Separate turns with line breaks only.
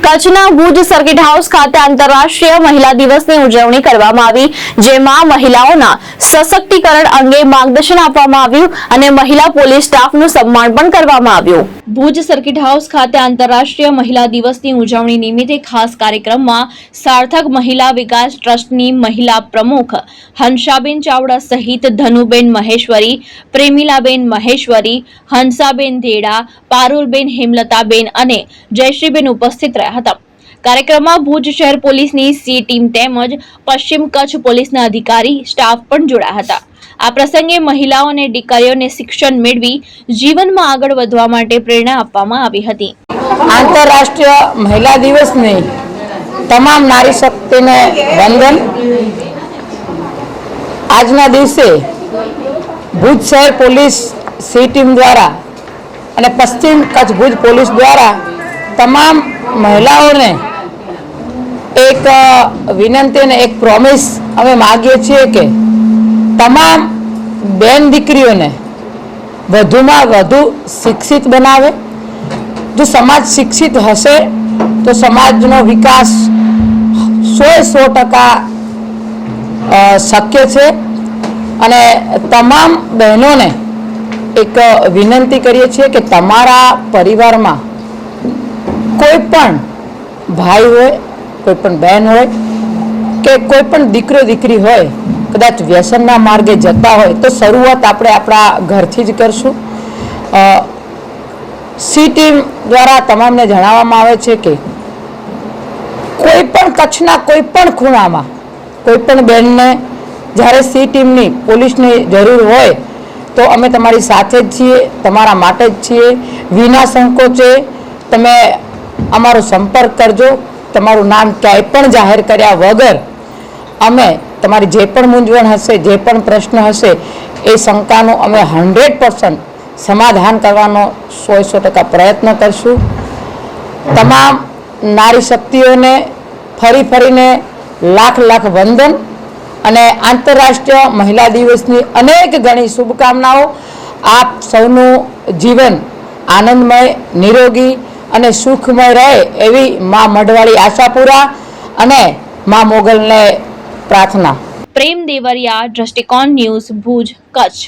કચ્છના Bhuj circuit house ખાતે આંતરરાષ્ટ્રીય મહિલા દિવસની ઉજવણી કરવામાં આવી, જેમાં મહિલાઓના સશક્તિકરણ અંગે માર્ગદર્શન આપવામાં આવ્યું અને મહિલા પોલીસ સ્ટાફનું સન્માન પણ કરવામાં આવ્યું। ભુજ સર્કિટ હાઉસ ખાતે આંતરરાષ્ટ્રીય મહિલા દિવસની ઉજવણી નિમિત્તે ખાસ કાર્યક્રમમાં સાર્થક મહિલા વિકાસ ટ્રસ્ટની મહિલા પ્રમુખ હંસાબેન ચાવડા સહિત ધનુબેન મહેશ્વરી, પ્રેમિલાબેન મહેશ્વરી, હંસાબેન ધેડા, પારુલબેન હેમલતાબેન અને જયશ્રીબેન ઉપસ્થિત રહ્યા હતા। કાર્યક્રમમાં ભુજ શહેર પોલીસની સી ટીમ તેમજ પશ્ચિમ કચ્છ પોલીસના અધિકારી સ્ટાફ પણ જોડાયા હતા। આ પ્રસંગે મહિલાઓ અને દીકરીઓને શિક્ષણ મેળવી જીવનમાં આગળ વધવા માટે પ્રેરણા આપવામાં આવી હતી।
આંતરરાષ્ટ્રીય મહિલા દિવસની તમામ નારી શક્તિને વંદન। આજના દિવસે ભુજ શહેર પોલીસ સી ટીમ દ્વારા અને પશ્ચિમ કચ્છ ભુજ પોલીસ દ્વારા તમામ મહિલાઓને એક વિનંતી અને એક પ્રોમિસ અમે માગીએ છીએ કે તમામ બેન દીકરીઓને વધુમાં વધુ શિક્ષિત બનાવે। જો સમાજ શિક્ષિત હશે તો સમાજનો વિકાસ 100% શક્ય છે। અને તમામ બહેનોને એક વિનંતી કરીએ છીએ કે તમારા પરિવારમાં કોઈ પણ ભાઈ હોય, કોઈ પણ બહેન હોય કે કોઈ પણ દીકરો દીકરી હોય, કદાચ વ્યસનના માર્ગે જતા હોય તો શરૂઆત આપણે આપણા ઘરથી જ કરશું। સી ટીમ દ્વારા તમામને જણાવવામાં આવે છે કે કોઈ પણ કચ્છના કોઈ પણ ખૂણામાં કોઈ પણ બહેનને જ્યારે સી ટીમની પોલીસની જરૂર હોય તો અમે તમારી સાથે જ છીએ, તમારા માટે જ છીએ। વિના સંકોચે તમે અમારો સંપર્ક કરજો। તમારું નામ ક્યાંય પણ જાહેર કર્યા વગર અમે તમારી જે પણ મૂંઝવણ હશે, જે પણ પ્રશ્ન હશે એ શંકાનું અમે 100% સમાધાન કરવાનો 100% પ્રયત્ન કરશું। તમામ નારી શક્તિઓને ફરીને લાખ લાખ વંદન અને આંતરરાષ્ટ્રીય મહિલા દિવસની અનેક ઘણી શુભકામનાઓ। આપ સૌનું જીવન આનંદમય, નિરોગી અને સુખમય રહે એવી મા મઢવાળી આશાપુરા અને મા મોગલને પ્રાર્થના।
પ્રેમ દેવરિયા, દ્રષ્ટિકોણ ન્યૂઝ, ભુજ, કચ્છ।